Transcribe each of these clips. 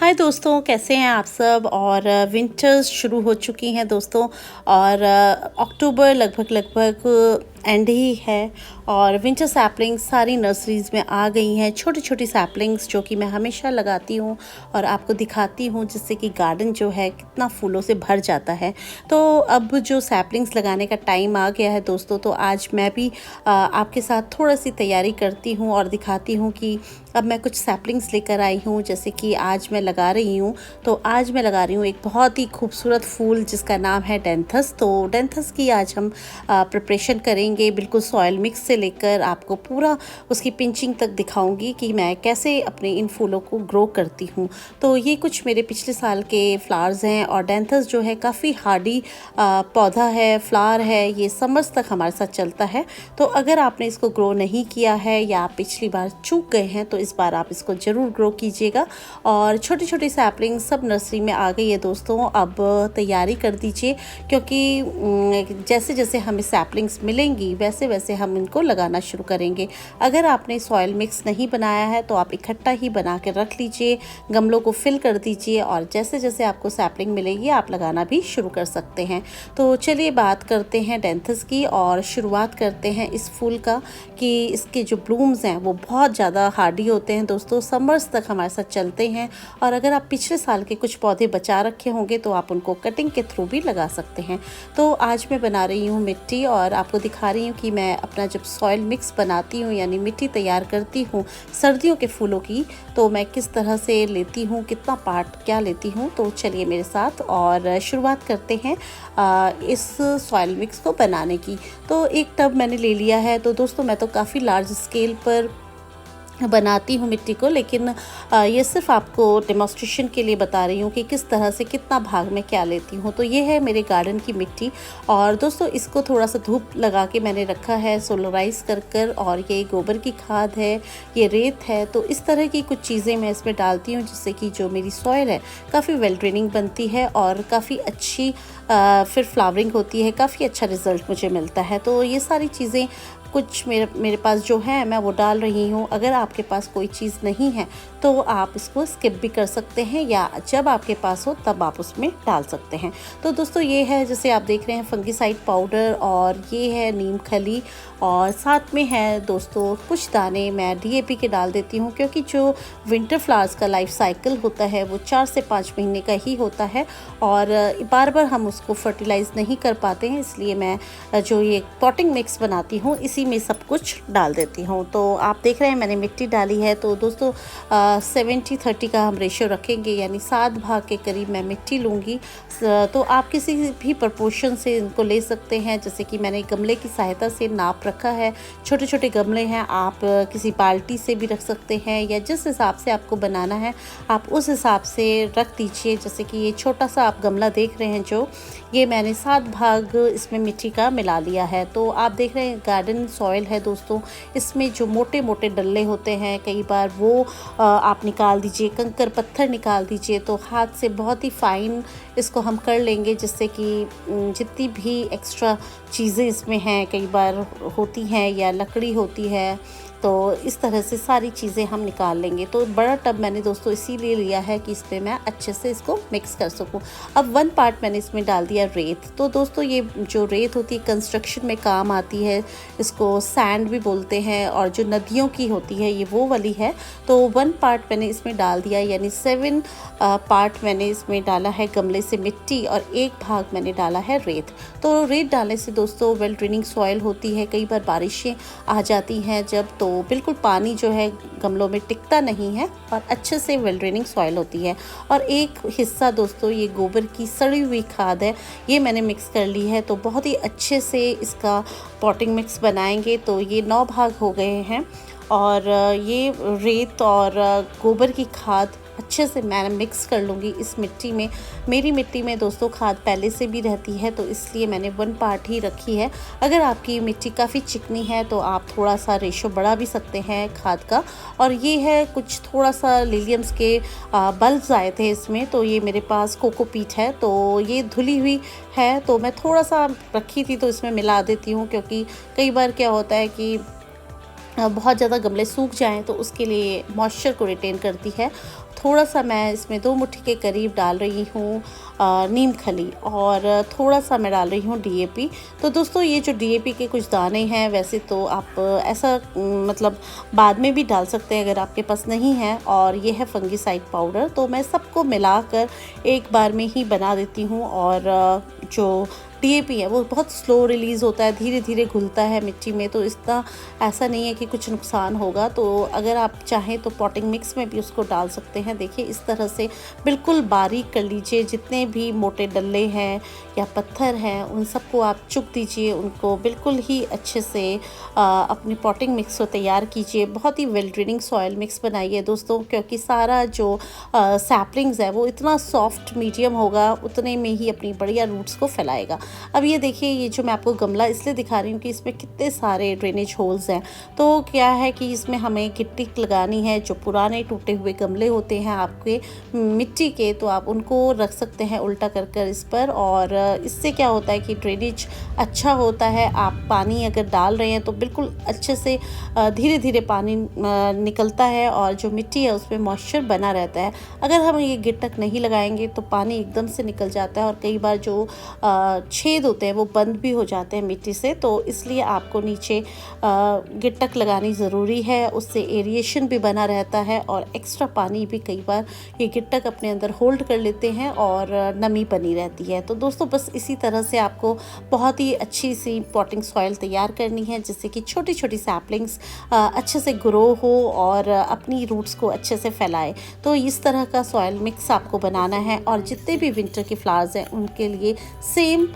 हाय दोस्तों, कैसे हैं आप सब। और विंटर्स शुरू हो चुकी हैं दोस्तों। और अक्टूबर लगभग लगभग एंड ही है और विंटर सैपलिंग्स सारी नर्सरीज़ में आ गई हैं। छोटी छोटी सैपलिंग्स जो कि मैं हमेशा लगाती हूँ और आपको दिखाती हूँ, जिससे कि गार्डन जो है कितना फूलों से भर जाता है। तो अब जो सैपलिंग्स लगाने का टाइम आ गया है दोस्तों, तो आज मैं भी आपके साथ थोड़ा सी तैयारी करती हूँ और दिखाती हूँ कि अब मैं कुछ सैपलिंग्स लेकर आई हूँ। जैसे कि आज मैं लगा रही हूँ, तो आज मैं लगा रही हूँ एक बहुत ही खूबसूरत फूल जिसका नाम है डेंथस। तो डेंथस की आज हम प्रिपरेशन करेंगे, बिल्कुल सॉयल मिक्स से लेकर आपको पूरा उसकी पिंचिंग तक दिखाऊंगी कि मैं कैसे अपने इन फूलों को ग्रो करती हूँ। तो ये कुछ मेरे पिछले साल के फ्लावर्स हैं और डेंथस जो है काफ़ी हार्डी पौधा है, फ्लावर है, ये समर्स तक हमारे साथ चलता है। तो अगर आपने इसको ग्रो नहीं किया है या आप पिछली बार चूक गए हैं, तो इस बार आप इसको ज़रूर ग्रो कीजिएगा। और छोटी छोटी सैपलिंग सब नर्सरी में आ गई है दोस्तों। अब तैयारी कर दीजिए, क्योंकि जैसे जैसे हमें सैपलिंग्स मिलेंगी वैसे वैसे हम इनको लगाना शुरू करेंगे। अगर आपने सॉइल मिक्स नहीं बनाया है तो आप इकट्ठा ही बना के रख लीजिए, गमलों को फिल कर दीजिए और जैसे जैसे आपको सैपलिंग मिलेगी आप लगाना भी शुरू कर सकते हैं। तो चलिए बात करते हैं डेंथस की और शुरुआत करते हैं इस फूल का कि इसके जो ब्लूम्स हैं वो बहुत ज़्यादा हार्डी होते हैं दोस्तों, समर्स तक हमारे साथ चलते हैं। और अगर आप पिछले साल के कुछ पौधे बचा रखे होंगे तो आप उनको कटिंग के थ्रू भी लगा सकते हैं। तो आज मैं बना रही हूँ मिट्टी और आपको दिखा रही हूँ कि मैं अपना जब सॉइल मिक्स बनाती हूँ यानी मिट्टी तैयार करती हूँ सर्दियों के फूलों की, तो मैं किस तरह से लेती हूँ, कितना पार्ट क्या लेती हूँ। तो चलिए मेरे साथ और शुरुआत करते हैं इस सॉइल मिक्स को बनाने की। तो एक टब मैंने ले लिया है। तो दोस्तों मैं तो काफ़ी लार्ज स्केल पर बनाती हूँ मिट्टी को, लेकिन ये सिर्फ आपको डेमोस्ट्रेशन के लिए बता रही हूँ कि किस तरह से कितना भाग में क्या लेती हूँ। तो ये है मेरे गार्डन की मिट्टी और दोस्तों इसको थोड़ा सा धूप लगा के मैंने रखा है सोलराइज कर और ये गोबर की खाद है, ये रेत है। तो इस तरह की कुछ चीज़ें मैं इसमें डालती हूँ जिससे कि जो मेरी सॉइल है काफ़ी वेल ड्रेनिंग बनती है और काफ़ी अच्छी फिर फ्लावरिंग होती है, काफ़ी अच्छा रिज़ल्ट मुझे मिलता है। तो ये सारी चीज़ें कुछ मेरे पास जो है मैं वो डाल रही हूँ। अगर आपके पास कोई चीज़ नहीं है तो आप इसको स्किप भी कर सकते हैं या जब आपके पास हो तब आप उसमें डाल सकते हैं। तो दोस्तों ये है, जैसे आप देख रहे हैं, फंगीसाइड पाउडर और ये है नीम खली और साथ में है दोस्तों कुछ दाने मैं डीएपी के डाल देती हूँ, क्योंकि जो विंटर फ्लावर्स का लाइफ साइकिल होता है वो 4 से 5 महीने का ही होता है और बार बार हम उसको फर्टिलाइज़ नहीं कर पाते हैं। इसलिए मैं जो ये पॉटिंग मिक्स बनाती हूँ इसी में सब कुछ डाल देती हूँ। तो आप देख रहे हैं मैंने मिट्टी डाली है। तो दोस्तों 70-30 का हम रेशियो रखेंगे, यानी 7 भाग के करीब मैं मिट्टी लूँगी। तो आप किसी भी प्रपोर्शन से इनको ले सकते हैं। जैसे कि मैंने गमले की सहायता से नाप रखा है, छोटे छोटे गमले हैं, आप किसी बाल्टी से भी रख सकते हैं या जिस हिसाब से आपको बनाना है आप उस हिसाब से रख दीजिए। जैसे कि ये छोटा सा आप गमला देख रहे हैं, जो ये मैंने 7 भाग इसमें मिट्टी का मिला लिया है। तो आप देख रहे हैं गार्डन सॉइल है दोस्तों, इसमें जो मोटे मोटे डल्ले होते हैं कई बार वो आप निकाल दीजिए, कंकर पत्थर निकाल दीजिए। तो हाथ से बहुत ही फाइन इसको हम कर लेंगे, जिससे कि जितनी भी एक्स्ट्रा चीज़ें इसमें हैं कई बार होती हैं या लकड़ी होती है, तो इस तरह से सारी चीज़ें हम निकाल लेंगे। तो बड़ा टब मैंने दोस्तों इसीलिए लिया है कि इसमें मैं अच्छे से इसको मिक्स कर सकूं। अब 1 पार्ट मैंने इसमें डाल दिया रेत। तो दोस्तों ये जो रेत होती है कंस्ट्रक्शन में काम आती है, इसको सैंड भी बोलते हैं और जो नदियों की होती है ये वो वाली है। तो 1 पार्ट मैंने इसमें डाल दिया, यानी 7 पार्ट मैंने इसमें डाला है गमले से मिट्टी और 1 भाग मैंने डाला है रेत। तो रेत डालने से दोस्तों वेल ड्रेनिंग सॉइल होती है, कई बार बारिशें आ जाती हैं जब, तो बिल्कुल पानी जो है गमलों में टिकता नहीं है और अच्छे से वेल ड्रेनिंग सॉइल होती है। और एक हिस्सा दोस्तों ये गोबर की सड़ी हुई खाद है, ये मैंने मिक्स कर ली है। तो बहुत ही अच्छे से इसका पॉटिंग मिक्स बनाएंगे। तो ये 9 भाग हो गए हैं और ये रेत और गोबर की खाद अच्छे से मैं मिक्स कर लूँगी इस मिट्टी में। मेरी मिट्टी में दोस्तों खाद पहले से भी रहती है, तो इसलिए मैंने 1 पार्ट ही रखी है। अगर आपकी मिट्टी काफ़ी चिकनी है तो आप थोड़ा सा रेशो बढ़ा भी सकते हैं खाद का। और ये है कुछ थोड़ा सा लिलियम्स के बल्ब्स आए थे इसमें, तो ये मेरे पास कोकोपीट है, तो ये धुली हुई है, तो मैं थोड़ा सा रखी थी तो इसमें मिला देती हूँ। क्योंकि कई बार क्या होता है कि बहुत ज़्यादा गमले सूख जाएँ तो उसके लिए मॉइस्चर को रिटेन करती है। थोड़ा-सा मैं इसमें 2 मुट्ठी के करीब डाल रही हूँ नीम खली, और थोड़ा-सा मैं डाल रही हूँ डीएपी। तो दोस्तों ये जो डीएपी के कुछ दाने हैं, वैसे तो आप ऐसा मतलब बाद में भी डाल सकते हैं अगर आपके पास नहीं है, और ये है फंगिसाइड पाउडर। तो मैं सबको मिलाकर एक बार में ही बना देती हूँ, और जो डीएपी है वो बहुत स्लो रिलीज़ होता है, धीरे-धीरे घुलता है मिट्टी में, तो इसका ऐसा नहीं है कि कुछ नुकसान होगा। तो अगर आप चाहें तो पॉटिंग मिक्स में भी उसको डाल सकते हैं। देखिए इस तरह से बिल्कुल बारीक कर लीजिए, जितने भी मोटे डल्ले हैं या पत्थर हैं उन सबको आप चुक दीजिए, उनको बिल्कुल ही अच्छे से अपनी पॉटिंग मिक्स को तैयार कीजिए। बहुत ही वेल ड्रेनिंग सॉइल मिक्स बनाइए दोस्तों, क्योंकि सारा जो सैपलिंग्स है वो इतना सॉफ्ट मीडियम होगा, उतने में ही अपनी बढ़िया रूट्स को फैलाएगा। अब ये देखिए, ये जो मैं आपको गमला इसलिए दिखा रही हूँ कि इसमें कितने सारे ड्रेनेज होल्स हैं। तो क्या है कि इसमें हमें गिट्टी लगानी है। जो पुराने टूटे हुए गमले होते हैं आपके मिट्टी के, तो आप उनको रख सकते हैं उल्टा कर कर इस पर, और इससे क्या होता है कि ड्रेनेज अच्छा होता है। आप पानी अगर डाल रहे हैं तो बिल्कुल अच्छे से धीरे धीरे पानी निकलता है, और जो मिट्टी है उसमें मॉइस्चर बना रहता है। अगर हम ये गिट्टक नहीं लगाएंगे तो पानी एकदम से निकल जाता है, और कई बार जो छेद होते हैं वो बंद भी हो जाते हैं मिट्टी से। तो इसलिए आपको नीचे गिट्टक लगानी ज़रूरी है, उससे एरिएशन भी बना रहता है, और एक्स्ट्रा पानी भी कई बार ये गिट्टक अपने अंदर होल्ड कर लेते हैं और नमी बनी रहती है। तो दोस्तों बस इसी तरह से आपको बहुत ही अच्छी सी पॉटिंग सॉइल तैयार करनी है, जिससे कि छोटी छोटी सैपलिंग्स अच्छे से ग्रो हो और अपनी रूट्स को अच्छे से फैलाए। तो इस तरह का सॉइल मिक्स आपको बनाना है, और जितने भी विंटर के फ्लावर्स हैं उनके लिए सेम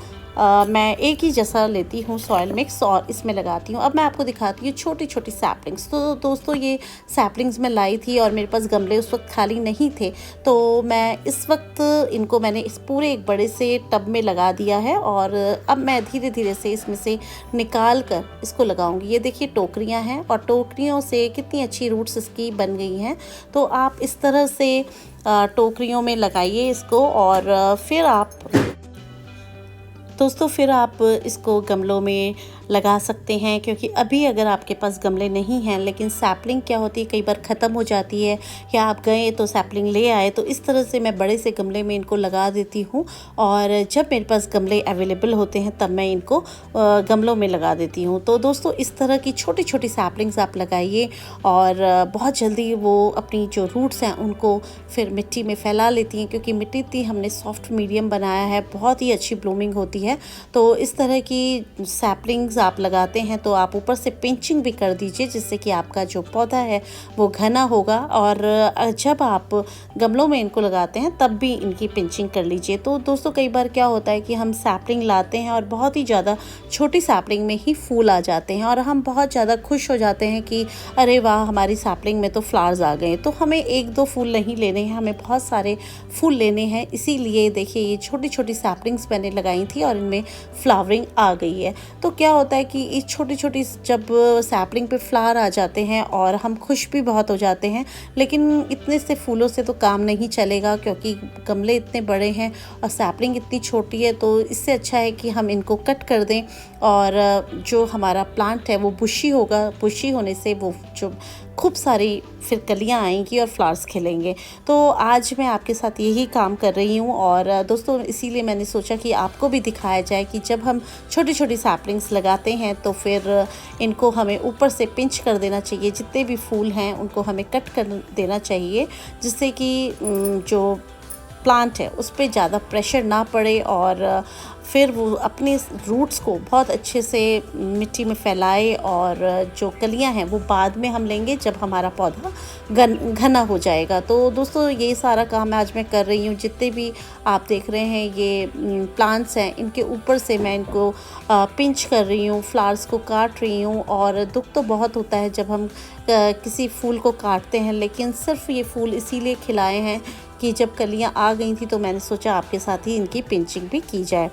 मैं एक ही जैसा लेती हूँ सॉइल मिक्स और इसमें लगाती हूँ। अब मैं आपको दिखाती हूँ छोटी छोटी सैपलिंग्स। तो दोस्तों ये सैपलिंग्स मैं लाई थी, और मेरे पास गमले उस वक्त खाली नहीं थे, तो मैं इस वक्त इनको मैंने इस पूरे एक बड़े से टब में लगा दिया है, और अब मैं धीरे धीरे से इसमें से निकाल कर इसको लगाऊंगी। ये देखिए टोकरियाँ हैं, और टोकरियों से कितनी अच्छी रूट्स इसकी बन गई हैं। तो आप इस तरह से टोकरियों में लगाइए इसको, और फिर आप इसको गमलों में लगा सकते हैं। क्योंकि अभी अगर आपके पास गमले नहीं हैं, लेकिन सैपलिंग क्या होती है कई बार ख़त्म हो जाती है, या आप गए तो सैपलिंग ले आए, तो इस तरह से मैं बड़े से गमले में इनको लगा देती हूँ, और जब मेरे पास गमले अवेलेबल होते हैं तब मैं इनको गमलों में लगा देती हूँ। तो दोस्तों इस तरह की छोटी छोटी सैपलिंग्स आप लगाइए, और बहुत जल्दी वो अपनी जो रूट्स हैं उनको फिर मिट्टी में फैला लेती हैं, क्योंकि मिट्टी इतनी हमने सॉफ्ट मीडियम बनाया है, बहुत ही अच्छी ब्लूमिंग होती है। तो इस तरह की सैपलिंग्स आप लगाते हैं तो आप ऊपर से पिंचिंग भी कर दीजिए, जिससे कि आपका जो पौधा है वो घना होगा, और जब आप गमलों में इनको लगाते हैं तब भी इनकी पिंचिंग कर लीजिए। तो दोस्तों कई बार क्या होता है कि हम सैपलिंग लाते हैं और बहुत ही ज़्यादा छोटी सैपलिंग में ही फूल आ जाते हैं, और हम बहुत ज़्यादा खुश हो जाते हैं कि अरे वाह हमारी सैपलिंग में तो फ्लावर्स आ गए। तो हमें एक दो फूल नहीं लेने हैं, हमें बहुत सारे फूल लेने हैं। इसीलिए देखिए ये छोटी छोटी सैपलिंग्स मैंने लगाई थी और इनमें फ्लावरिंग आ गई है। तो क्या होता है कि इस छोटी छोटी जब सैपलिंग पे फ्लावर आ जाते हैं और हम खुश भी बहुत हो जाते हैं, लेकिन इतने से फूलों से तो काम नहीं चलेगा, क्योंकि गमले इतने बड़े हैं और सैपलिंग इतनी छोटी है। तो इससे अच्छा है कि हम इनको कट कर दें, और जो हमारा प्लांट है वो बुशी होगा। बुशी होने से वो जो खूब सारी फिर कलियां आएंगी और फ्लावर्स खिलेंगे। तो आज मैं आपके साथ यही काम कर रही हूँ, और दोस्तों इसीलिए मैंने सोचा कि आपको भी दिखाया जाए कि जब हम छोटी छोटी सैपलिंग्स लगाते हैं तो फिर इनको हमें ऊपर से पिंच कर देना चाहिए। जितने भी फूल हैं उनको हमें कट कर देना चाहिए, जिससे कि जो प्लांट है उस पर ज़्यादा प्रेशर ना पड़े, और फिर वो अपने रूट्स को बहुत अच्छे से मिट्टी में फैलाए, और जो कलियां हैं वो बाद में हम लेंगे जब हमारा पौधा घना हो जाएगा। तो दोस्तों ये सारा काम आज मैं कर रही हूँ। जितने भी आप देख रहे हैं ये प्लांट्स हैं, इनके ऊपर से मैं इनको पिंच कर रही हूँ, फ्लावर्स को काट रही हूँ। और दुख तो बहुत होता है जब हम किसी फूल को काटते हैं, लेकिन सिर्फ ये फूल इसीलिए खिलाए हैं कि जब कलियां आ गई थी तो मैंने सोचा आपके साथ ही इनकी पिंचिंग भी की जाए।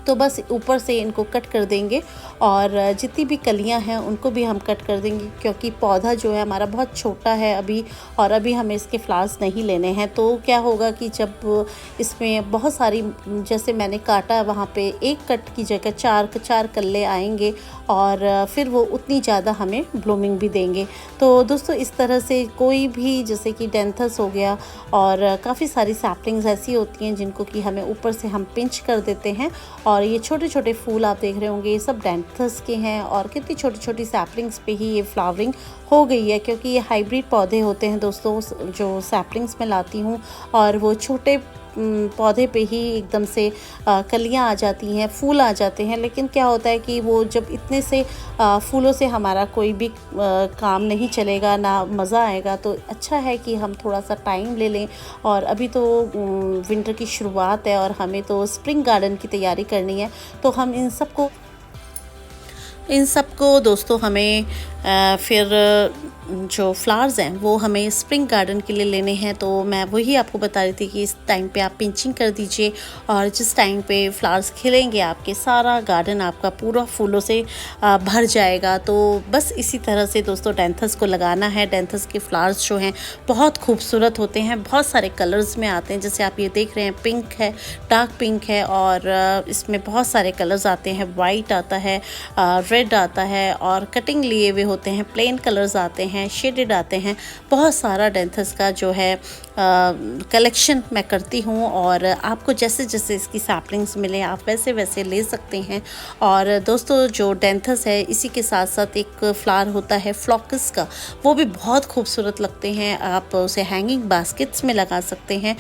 तो बस ऊपर से इनको कट कर देंगे और जितनी भी कलियां हैं उनको भी हम कट कर देंगे, क्योंकि पौधा जो है हमारा बहुत छोटा है अभी, और अभी हमें इसके फ्लावर्स नहीं लेने हैं। तो क्या होगा कि जब इसमें बहुत सारी, जैसे मैंने काटा वहाँ पे, एक कट की जगह चार कल्ले आएंगे और फिर वो उतनी ज़्यादा हमें ब्लूमिंग भी देंगे। तो दोस्तों इस तरह से कोई भी, जैसे कि डेंथस हो गया, और काफ़ी सारी सैपलिंग्स ऐसी होती हैं जिनको कि हमें ऊपर से हम पिंच कर देते हैं, और ये छोटे छोटे फूल आप देख रहे होंगे ये सब डेंथस के हैं, और कितनी छोटी छोटी सैपलिंग्स पे ही ये फ्लावरिंग हो गई है, क्योंकि ये हाइब्रिड पौधे होते हैं दोस्तों जो सैपलिंग्स में लाती हूँ, और वो छोटे पौधे पे ही एकदम से कलियां आ जाती हैं, फूल आ जाते हैं। लेकिन क्या होता है कि वो जब इतने से फूलों से हमारा कोई भी काम नहीं चलेगा, ना मज़ा आएगा, तो अच्छा है कि हम थोड़ा सा टाइम ले लें। और अभी तो विंटर की शुरुआत है और हमें तो स्प्रिंग गार्डन की तैयारी करनी है, तो हम इन सबको दोस्तों हमें फिर जो फ्लावर्स हैं वो हमें स्प्रिंग गार्डन के लिए लेने हैं। तो मैं वही आपको बता रही थी कि इस टाइम पे आप पिंचिंग कर दीजिए, और जिस टाइम पे फ्लावर्स खिलेंगे आपके सारा गार्डन आपका पूरा फूलों से भर जाएगा। तो बस इसी तरह से दोस्तों डेंथस को लगाना है। डेंथस के फ्लावर्स जो हैं बहुत खूबसूरत होते हैं, बहुत सारे कलर्स में आते हैं, जैसे आप ये देख रहे हैं पिंक है, डार्क पिंक है, और इसमें बहुत सारे कलर्स आते हैं, वाइट आता है, रेड आता है, और कटिंग लिए हुए होते हैं, प्लेन कलर्स आते हैं, शेडेड आते हैं। बहुत सारा डेंथस का जो है कलेक्शन मैं करती हूँ, और आपको जैसे जैसे इसकी सैपलिंग्स मिले आप वैसे वैसे ले सकते हैं। और दोस्तों जो डेंथस है इसी के साथ साथ एक फ्लावर होता है फ्लॉकस का, वो भी बहुत खूबसूरत लगते हैं। आप उसे हैंगिंग बास्केट्स में लगा सकते हैं,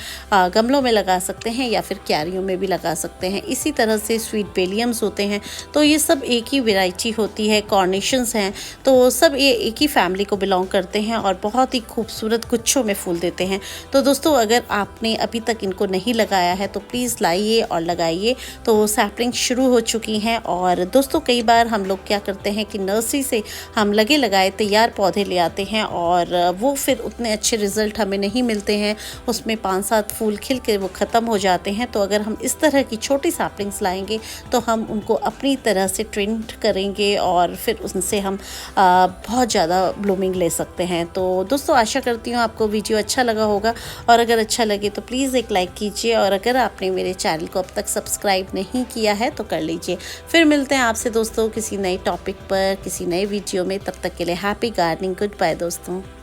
गमलों में लगा सकते हैं, या फिर क्यारियों में भी लगा सकते हैं। इसी तरह से स्वीट बेलियम्स होते हैं, तो ये सब एक ही वेराइटी होती है। कॉर्निशंस हैं, तो सब ये एक ही फैमिली को बिलोंग करते हैं और बहुत ही खूबसूरत गुच्छों में फूल देते हैं। तो दोस्तों अगर आपने अभी तक इनको नहीं लगाया है तो प्लीज़ लाइए और लगाइए। तो सैपलिंग शुरू हो चुकी हैं। और दोस्तों कई बार हम लोग क्या करते हैं कि नर्सरी से हम लगे लगाए तैयार पौधे ले आते हैं, और वो फिर उतने अच्छे रिज़ल्ट हमें नहीं मिलते हैं, उसमें 5-7 फूल खिल के वो ख़त्म हो जाते हैं। तो अगर हम इस तरह की छोटी सैपलिंग्स लाएंगे तो हम उनको अपनी तरह से ट्रेंड करेंगे, और फिर उनसे हम बहुत ज़्यादा ब्लूमिंग ले सकते हैं। तो दोस्तों आशा करती हूँ आपको वीडियो अच्छा लगा होगा, और अगर अच्छा लगे तो प्लीज़ एक लाइक कीजिए, और अगर आपने मेरे चैनल को अब तक सब्सक्राइब नहीं किया है तो कर लीजिए। फिर मिलते हैं आपसे दोस्तों किसी नए टॉपिक पर, किसी नए वीडियो में। तब तक के लिए हैप्पी गार्डनिंग, गुड बाय दोस्तों।